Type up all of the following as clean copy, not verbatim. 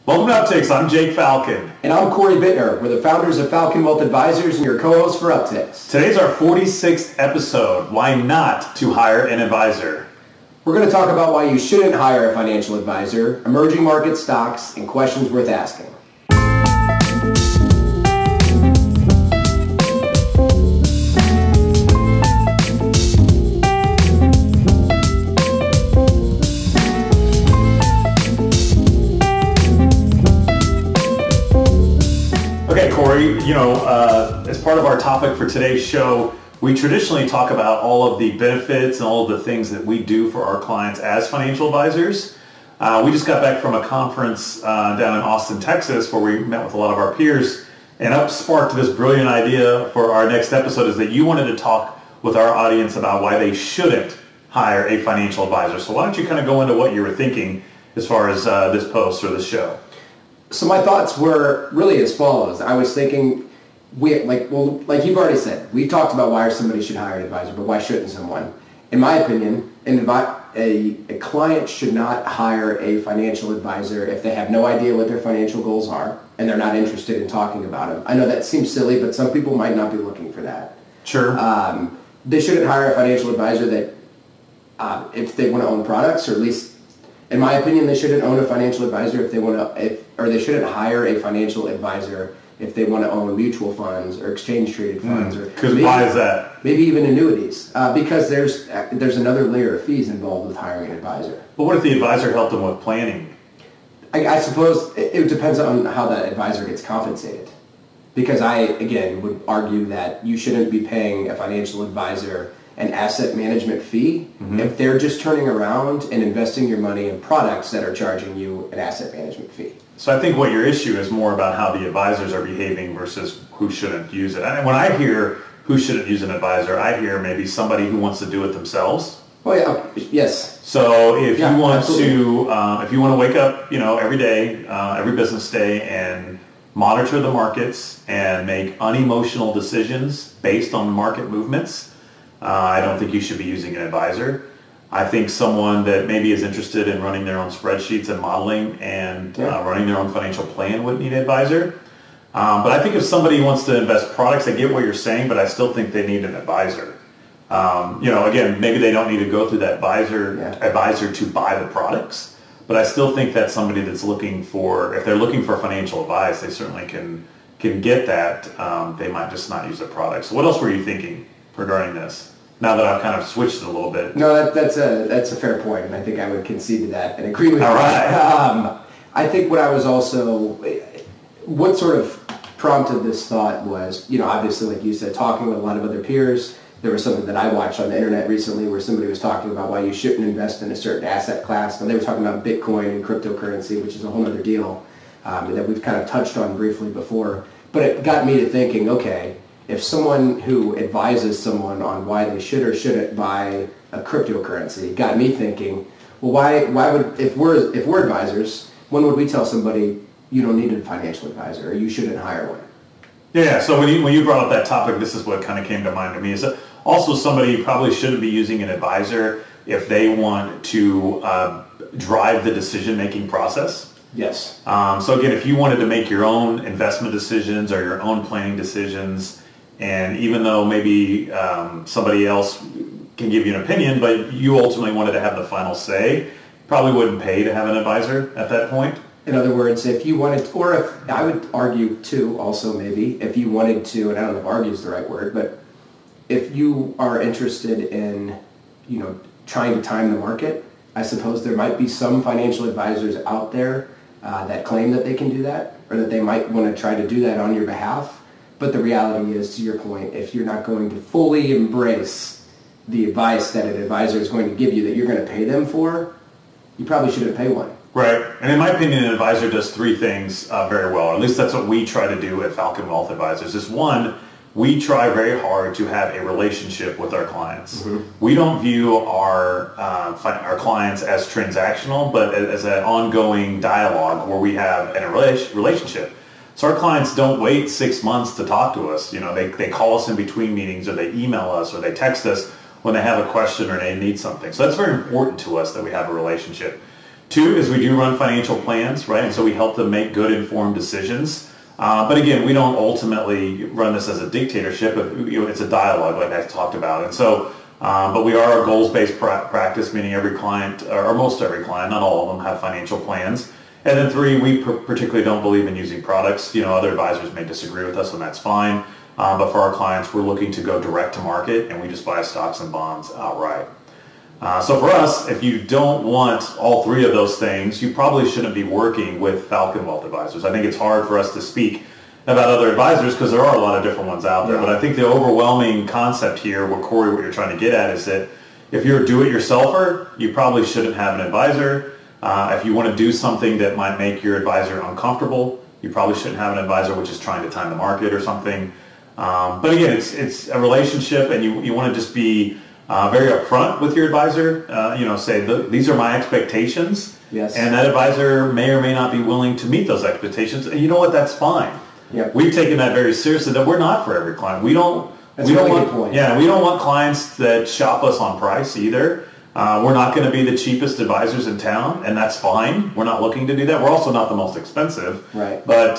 Welcome to Upticks. I'm Jake Falcon. And I'm Corey Bittner. We're the founders of Falcon Wealth Advisors and your co-hosts for Upticks. Today's our 46th episode, Why Not to Hire an Advisor. We're going to talk about why you shouldn't hire a financial advisor, emerging market stocks, and questions worth asking. Okay, Corey, as part of our topic for today's show, we traditionally talk about all of the benefits and all of the things that we do for our clients as financial advisors. We just got back from a conference down in Austin, Texas, where we met with a lot of our peers, and up sparked this brilliant idea for our next episode is that you wanted to talk with our audience about why they shouldn't hire a financial advisor. So why don't you kind of go into what you were thinking as far as this post or this show? So my thoughts were really as follows. I was thinking, like you've already said, we talked about why somebody should hire an advisor, but why shouldn't someone? In my opinion, a client should not hire a financial advisor if they have no idea what their financial goals are and they're not interested in talking about them. I know that seems silly, but some people might not be looking for that. Sure. They shouldn't hire a financial advisor that if they want to own products, or at least in my opinion, they shouldn't own a financial advisor if they want to, or they shouldn't hire a financial advisor if they want to own mutual funds or exchange-traded funds. Because why is that? Maybe even annuities. Because there's another layer of fees involved with hiring an advisor. But what if the advisor helped them with planning? I suppose it depends on how that advisor gets compensated. Because I, again, would argue that you shouldn't be paying a financial advisor an asset management fee if they're just turning around and investing your money in products that are charging you an asset management fee. So I think what your issue is more about how the advisors are behaving versus who shouldn't use it. And when I hear who shouldn't use an advisor, I hear maybe somebody who wants to do it themselves. Oh yeah, yes. So if you want absolutely. if you want to wake up, every day, every business day, and monitor the markets and make unemotional decisions based on market movements, I don't think you should be using an advisor. I think someone that maybe is interested in running their own spreadsheets and modeling and running their own financial plan would need an advisor. But I think if somebody wants to invest products, I get what you're saying, but I still think they need an advisor. Again, maybe they don't need to go through that advisor to buy the products, but I still think that's somebody that's looking for, if they're looking for financial advice, they certainly can get that. They might just not use the product. So what else were you thinking regarding this, now that I've kind of switched it a little bit? No, that's a fair point, and I think I would concede to that and agree with you. All right. I think what sort of prompted this thought was, obviously, like you said, talking with a lot of other peers. There was something that I watched on the internet recently where somebody was talking about why you shouldn't invest in a certain asset class. And they were talking about Bitcoin and cryptocurrency, which is a whole other deal that we've kind of touched on briefly before. But it got me to thinking, okay, if someone who advises someone on why they should or shouldn't buy a cryptocurrency, got me thinking, well, why would, if we're advisors, when would we tell somebody you don't need a financial advisor or you shouldn't hire one? Yeah, so when you brought up that topic, this is what kind of came to mind to me. Is that also somebody probably shouldn't be using an advisor if they want to drive the decision-making process. Yes. So again, if you wanted to make your own investment decisions or your own planning decisions, and even though maybe somebody else can give you an opinion, but you ultimately wanted to have the final say, probably wouldn't pay to have an advisor at that point. In other words, if you wanted, or if I would argue too, also maybe, if you wanted to, and I don't know if argue is the right word, but if you are interested in, trying to time the market, I suppose there might be some financial advisors out there that claim that they can do that, or that they might want to try to do that on your behalf. But the reality is, to your point, if you're not going to fully embrace the advice that an advisor is going to give you that you're going to pay them for, you probably shouldn't pay one. Right. And in my opinion, an advisor does three things very well. At least that's what we try to do at Falcon Wealth Advisors. Is one, we try very hard to have a relationship with our clients. We don't view our clients as transactional, but as an ongoing dialogue where we have a relationship. So our clients don't wait 6 months to talk to us. They call us in between meetings, or they email us, or they text us when they have a question or they need something. So that's very important to us that we have a relationship. Two is we do run financial plans, right? And so we help them make good informed decisions. But again, we don't ultimately run this as a dictatorship. It's a dialogue like I talked about. And so, but we are a goals-based practice, meaning every client, or most every client, not all of them, have financial plans. And then three, we particularly don't believe in using products. Other advisors may disagree with us, and that's fine. But for our clients, we're looking to go direct to market, and we just buy stocks and bonds outright. So for us, if you don't want all three of those things, you probably shouldn't be working with Falcon Wealth Advisors. I think it's hard for us to speak about other advisors because there are a lot of different ones out there. Yeah. But I think the overwhelming concept here, Corey, what you're trying to get at is that if you're a do-it-yourselfer, you probably shouldn't have an advisor. If you want to do something that might make your advisor uncomfortable, you probably shouldn't have an advisor which is trying to time the market or something. But again, it's a relationship, and you want to just be very upfront with your advisor. Say these are my expectations, yes, and that advisor may or may not be willing to meet those expectations. And you know what? That's fine. Yep. We've taken that very seriously. That we're not for every client. We don't. That's a really good point. Yeah, we don't want clients that shop us on price either. We're not going to be the cheapest advisors in town, and that's fine. We're not looking to do that. We're also not the most expensive. Right. But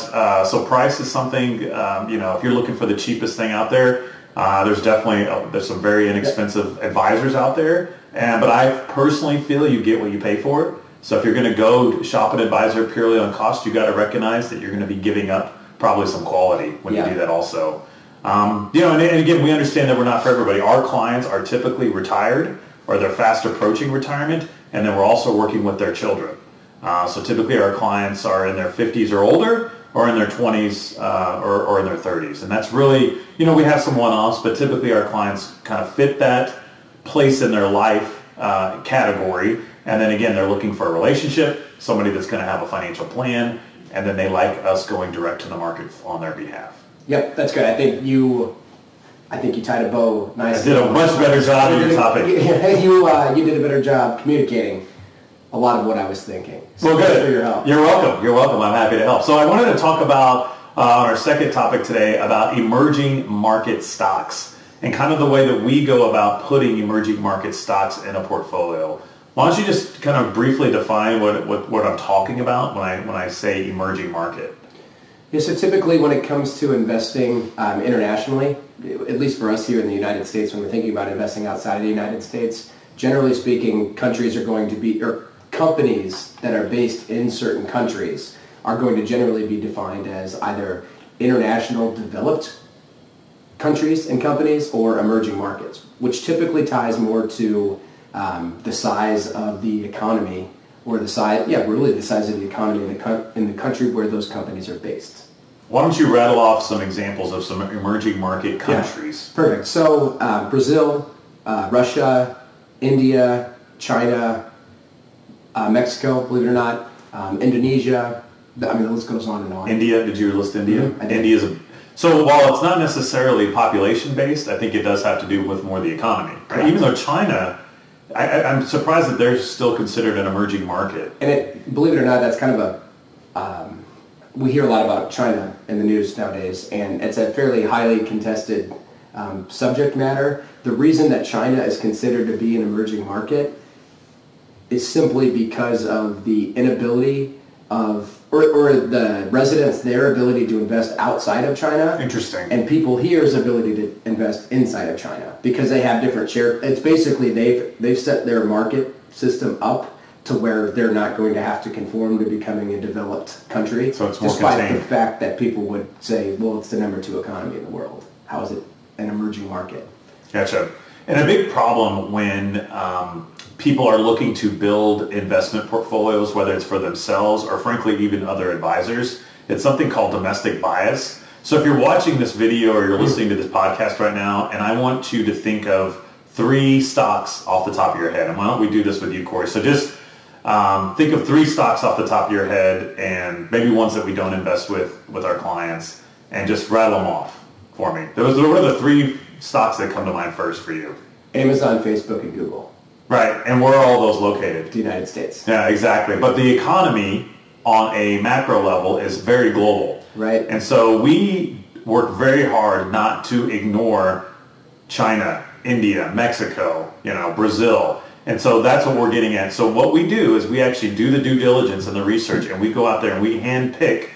so price is something. If you're looking for the cheapest thing out there, there's some very inexpensive advisors out there. But I personally feel you get what you pay for it. So if you're going to go shop an advisor purely on cost, you got to recognize that you're going to be giving up probably some quality when you do that also. And again, we understand that we're not for everybody. Our clients are typically retired, or they're fast approaching retirement, and then we're also working with their children. So typically our clients are in their 50s or older, or in their 20s or in their 30s. And that's really, we have some one-offs, but typically our clients kind of fit that place in their life category. And then again, they're looking for a relationship, somebody that's going to have a financial plan, and then they like us going direct to the market on their behalf. Yep, that's good. I think you tied a bow nicely. I did a much better job of your topic. You did a better job communicating a lot of what I was thinking. So well, good. For your help. You're welcome. You're welcome. I'm happy to help. So I wanted to talk about our second topic today about emerging market stocks and kind of the way that we go about putting emerging market stocks in a portfolio. Why don't you just kind of briefly define what I'm talking about when I say emerging market? Yeah, so typically when it comes to investing internationally, at least for us here in the United States, when we're thinking about investing outside of the United States, generally speaking, countries are going to be, or companies that are based in certain countries are going to generally be defined as either international developed countries and companies or emerging markets, which typically ties more to the size of the economy, or the size of the economy in the country where those companies are based. Why don't you rattle off some examples of some emerging market countries? Yeah, perfect. So Brazil, Russia, India, China, Mexico, believe it or not, Indonesia. The list goes on and on. India, did you list India? Mm-hmm, I did. India's so while it's not necessarily population-based, I think it does have to do with more the economy. Right? Even though China, I'm surprised that they're still considered an emerging market. And believe it or not, that's kind of a, we hear a lot about China in the news nowadays, and it's a fairly highly contested subject matter. The reason that China is considered to be an emerging market is simply because of the inability of, or the residents, their ability to invest outside of China. Interesting. And people here's ability to invest inside of China because they have different share. It's basically they've set their market system up to where they're not going to have to conform to becoming a developed country. So it's more despite contained. The fact that people would say, well, it's the number 2 economy in the world. How is it an emerging market? Gotcha. And a big problem when people are looking to build investment portfolios, whether it's for themselves or frankly even other advisors, it's something called domestic bias. So if you're watching this video or you're listening to this podcast right now, and I want you to think of 3 stocks off the top of your head, and why don't we do this with you, Corey? So just think of 3 stocks off the top of your head, and maybe ones that we don't invest with our clients, and just rattle them off for me. What are the 3 stocks that come to mind first for you? Amazon, Facebook, and Google. Right, and where are all those located? The United States. Yeah, exactly. But the economy on a macro level is very global. Right. And so we work very hard not to ignore China, India, Mexico, Brazil. And so that's what we're getting at. So what we do is we actually do the due diligence and the research, and we go out there and we handpick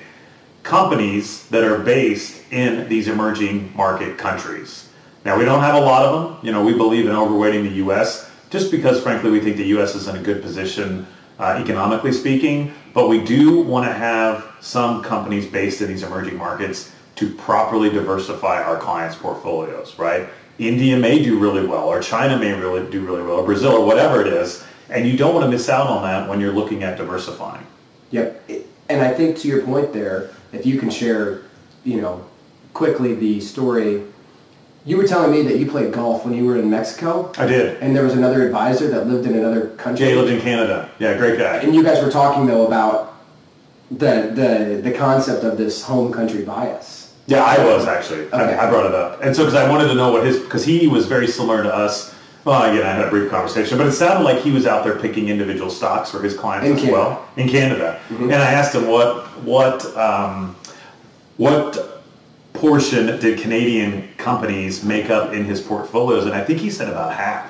companies that are based in these emerging market countries. Now, we don't have a lot of them. You know, we believe in overweighting the U.S. just because, frankly, we think the U.S. is in a good position economically speaking, but we do want to have some companies based in these emerging markets to properly diversify our clients' portfolios, right? India may do really well, or China may really do really well, or Brazil, or whatever it is, and you don't want to miss out on that when you're looking at diversifying. Yep, and I think to your point there, if you can share, quickly the story. You were telling me that you played golf when you were in Mexico. I did. And there was another advisor that lived in another country. Yeah, he lived in Canada. Yeah, great guy. And you guys were talking, though, about the concept of this home country bias. Yeah, I was actually. Okay. I brought it up. And so because I wanted to know what because he was very similar to us. Well, again, I had a brief conversation, but it sounded like he was out there picking individual stocks for his clients in as Canada. well. In Canada. Mm-hmm. And I asked him what portion did Canadian companies make up in his portfolios, and I think he said about half,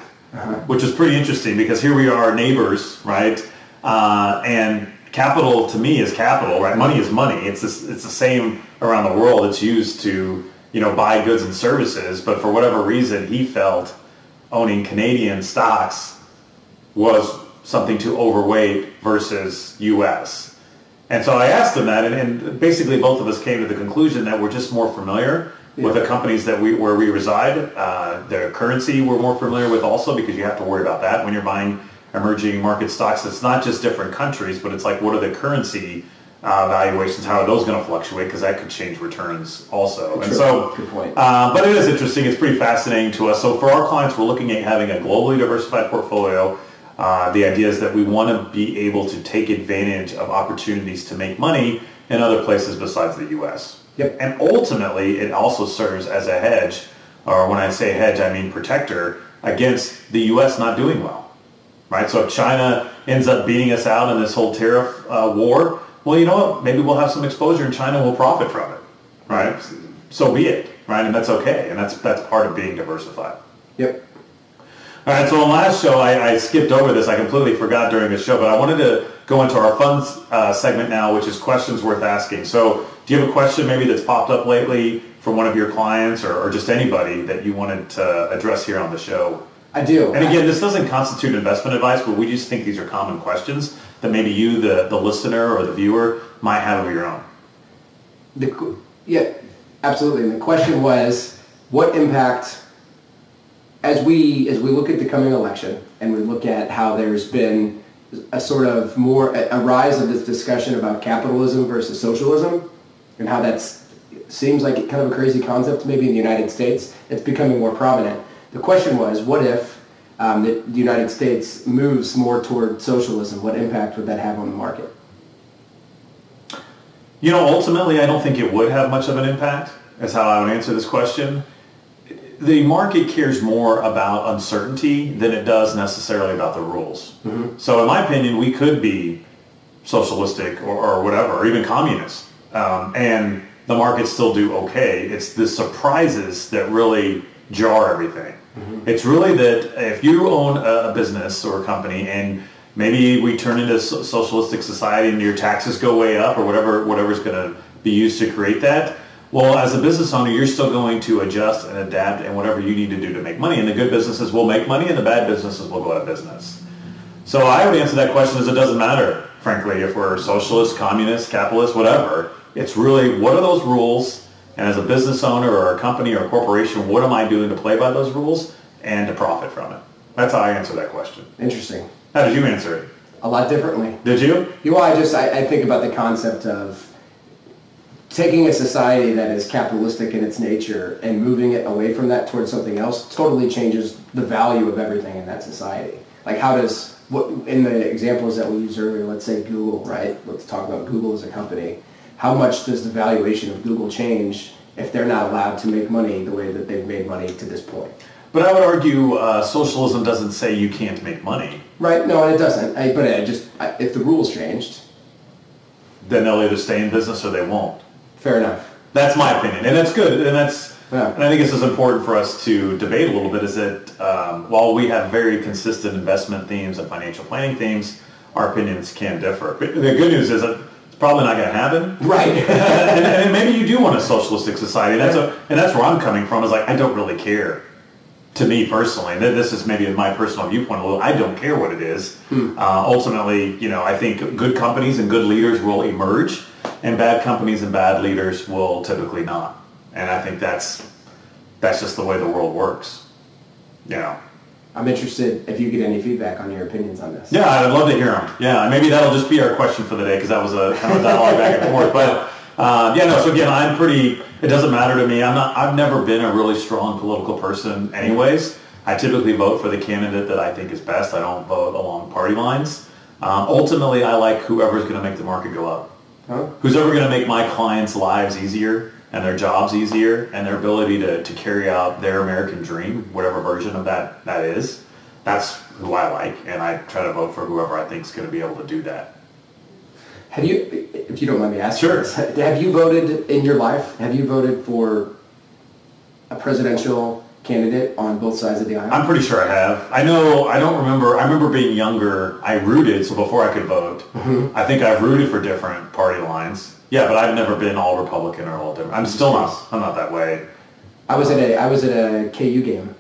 which is pretty interesting because here we are neighbors, right? And capital to me is capital, right? Money is money. It's the same around the world. It's used to buy goods and services, but for whatever reason he felt owning Canadian stocks was something to overweight versus U.S. And so I asked him that, and basically both of us came to the conclusion that we're just more familiar with the companies where we reside. The currency we're more familiar with also because you have to worry about that when you're buying emerging market stocks. It's not just different countries, but it's like what are the currency valuations? How are those going to fluctuate? Because that could change returns also. True. And so, good point. But it is interesting. It's pretty fascinating to us. So for our clients, we're looking at having a globally diversified portfolio. The idea is that we want to be able to take advantage of opportunities to make money in other places besides the U.S. Yep. And ultimately, it also serves as a hedge, or when I say hedge, I mean protector, against the U.S. not doing well. Right? So if China ends up beating us out in this whole tariff war, well, you know what? Maybe we'll have some exposure and China will profit from it. Right? So be it. Right? And that's okay. And that's part of being diversified. Yep. All right, so on last show, I skipped over this. I completely forgot during the show, but I wanted to go into our fun segment now, which is questions worth asking. So do you have a question maybe that's popped up lately from one of your clients or just anybody that you wanted to address here on the show? I do. And again, this doesn't constitute investment advice, but we just think these are common questions that maybe you, the listener or the viewer, might have of your own. Yeah, absolutely. And the question was, what impact... As we look at the coming election and we look at how there's been a sort of a rise of this discussion about capitalism versus socialism and how seems like kind of a crazy concept maybe in the United States, it's becoming more prominent. The question was, what if the United States moves more toward socialism? What impact would that have on the market? Ultimately, I don't think it would have much of an impact, is how I would answer this question. The market cares more about uncertainty than it does necessarily about the rules. Mm-hmm. So in my opinion, we could be socialistic or whatever, or even communist, and the markets still do okay. It's the surprises that really jar everything. Mm-hmm. It's really that if you own a business or a company and maybe we turn into a socialistic society and your taxes go way up or whatever's going to be used to create that, well, as a business owner, you're still going to adjust and adapt and whatever you need to do to make money. And the good businesses will make money and the bad businesses will go out of business. So I would answer that question as it doesn't matter, frankly, if we're socialist, communist, capitalist, whatever. It's really what are those rules? And as a business owner or a company or a corporation, what am I doing to play by those rules and to profit from it? That's how I answer that question. Interesting. How did you answer it? A lot differently. Did you? I think about the concept of taking a society that is capitalistic in its nature and moving it away from that towards something else totally changes the value of everything in that society. Like in the examples that we used earlier, let's say Google, right? Let's talk about Google as a company. How much does the valuation of Google change if they're not allowed to make money the way that they've made money to this point? But I would argue socialism doesn't say you can't make money. Right, no, it doesn't. If the rules changed, then they'll either stay in business or they won't. Fair enough. That's my opinion, and that's good, and that's Yeah. And I think this is important for us to debate a little bit, is that while we have very consistent investment themes and financial planning themes, our opinions can differ. But the good news is that it's probably not going to happen. Right. and maybe you do want a socialistic society. And that's where I'm coming from, is like, I don't really care. To me personally, and this is maybe my personal viewpoint a little, I don't care what it is. Ultimately, I think good companies and good leaders will emerge, and bad companies and bad leaders will typically not. And I think that's just the way the world works. I'm interested if you get any feedback on your opinions on this. Yeah, I'd love to hear them. Yeah, maybe that'll just be our question for the day, because that was a kind of dialogue back and forth. But so again, I'm pretty, it doesn't matter to me. I've never been a really strong political person anyways. I typically vote for the candidate that I think is best. I don't vote along party lines. Ultimately, I like whoever's going to make the market go up. Huh? Who's ever going to make my clients' lives easier and their jobs easier and their ability to carry out their American dream, whatever version of that is. That's who I like, and I try to vote for whoever I think is going to be able to do that. Have you, if you don't mind me asking, Sure. this, have you voted in your life? Have you voted for a presidential candidate on both sides of the aisle? I'm pretty sure I have. I don't remember. I remember being younger. I rooted, so before I could vote, I think I've rooted for different party lines. Yeah, but I've never been all Republican or all different. I'm not that way. I was at a KU game,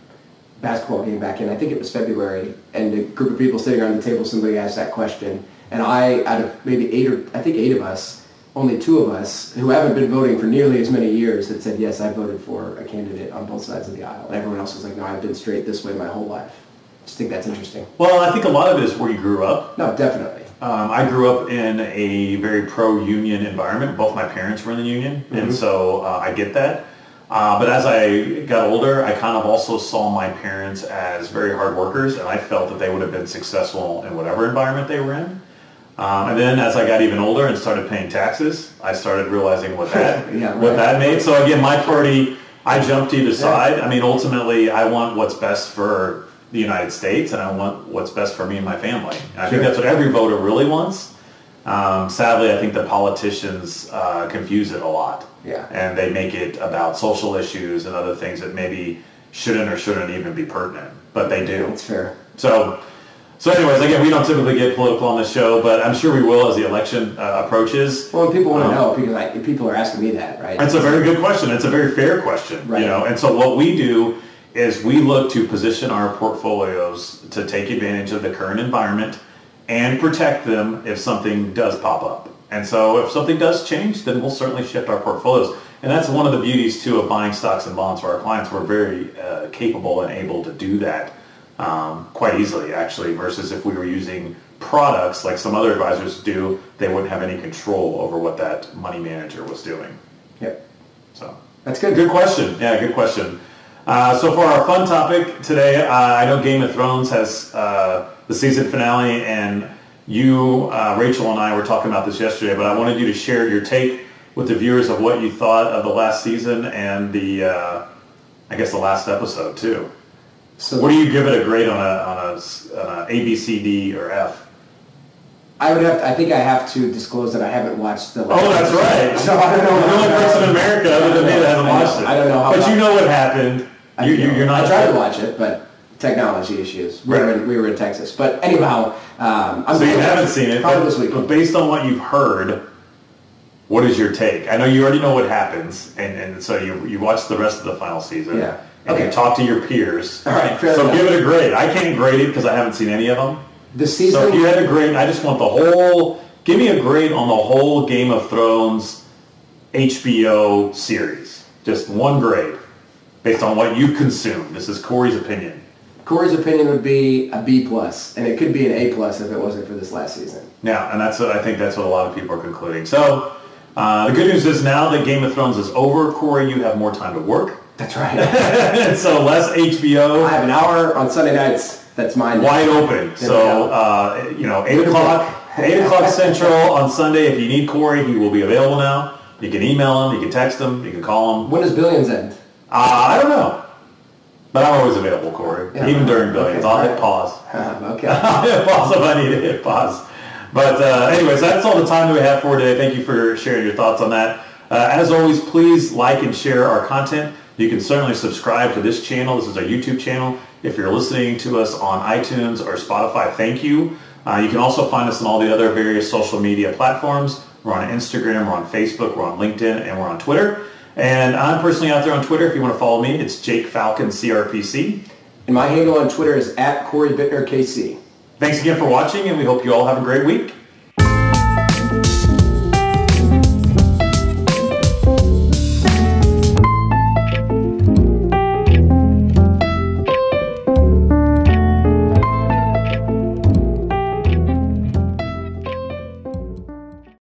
basketball game back in, I think it was February, and a group of people sitting around the table, somebody asked that question. And out of maybe eight of us, only two of us, who haven't been voting for nearly as many years, had said, yes, I voted for a candidate on both sides of the aisle. And everyone else was like, no, I've been straight this way my whole life. I just think that's interesting. Well, I think a lot of it is where you grew up. No, definitely. I grew up in a very pro-union environment. Both my parents were in the union, and so I get that. But as I got older, I kind of also saw my parents as very hard workers, and I felt that they would have been successful in whatever environment they were in. And then as I got even older and started paying taxes, I started realizing what that what that made. So again, my party, I jumped to either side. I mean, ultimately, I want what's best for the United States, and I want what's best for me and my family. And I think that's what every voter really wants. Sadly, I think the politicians confuse it a lot. Yeah. And they make it about social issues and other things that maybe shouldn't or shouldn't even be pertinent, but they do. That's fair. So anyways, again, we don't typically get political on this show, but I'm sure we will as the election approaches. Well, people want to know, because people are asking me that, right? It's a very good question. It's a very fair question, right. And so what we do is we look to position our portfolios to take advantage of the current environment and protect them if something does pop up. And so if something does change, then we'll certainly shift our portfolios. And that's one of the beauties, too, of buying stocks and bonds for our clients. We're very capable and able to do that quite easily, actually, versus if we were using products like some other advisors do, they wouldn't have any control over what that money manager was doing. Yep. So that's good. Good question. Yeah, good question. So for our fun topic today, I know Game of Thrones has the season finale, and you, Rachel, and I were talking about this yesterday, but I wanted you to share your take with the viewers of what you thought of the last season and the last episode too. So what do you give it a grade on a A, B, C, D, or F? I think I have to disclose that I haven't watched the last episode. Right. So I don't know. You're the only person in America other than me that hasn't watched it. I don't know how. But you know what happened. You're not. I tried to watch it, but technology issues. We were in Texas. But anyhow, so you haven't seen it, but based on what you've heard, what is your take? I know you already know what happens, and so you watched the rest of the final season. Yeah. And you talk to your peers. All right. So give it a grade. I can't grade it because I haven't seen any of them. The season. So if you had a grade, I just want the whole. Give me a grade on the whole Game of Thrones HBO series. Just one grade, based on what you consumed. This is Corey's opinion. Corey's opinion would be a B+, and it could be an A+ if it wasn't for this last season. Yeah, and I think that's what a lot of people are concluding. So the good news is now that Game of Thrones is over, Corey, you have more time to work. That's right. So less HBO. I have an hour on Sunday nights. That's mine. Wide open. So 8 o'clock Central on Sunday. If you need Corey, he will be available now. You can email him. You can text him. You can call him. When does Billions end? I don't know. But I'm always available, Corey. Yeah, even during Billions. I'll hit pause. Okay. I'll hit pause if I need to hit pause. But anyways, that's all the time that we have for today. Thank you for sharing your thoughts on that. As always, please like and share our content. You can certainly subscribe to this channel. This is our YouTube channel. If you're listening to us on iTunes or Spotify, thank you. You can also find us on all the other various social media platforms. We're on Instagram, we're on Facebook, we're on LinkedIn, and we're on Twitter. And I'm personally out there on Twitter. If you want to follow me, it's Jake Falcon CRPC. And my handle on Twitter is @CoreyBittnerKC. Thanks again for watching, and we hope you all have a great week.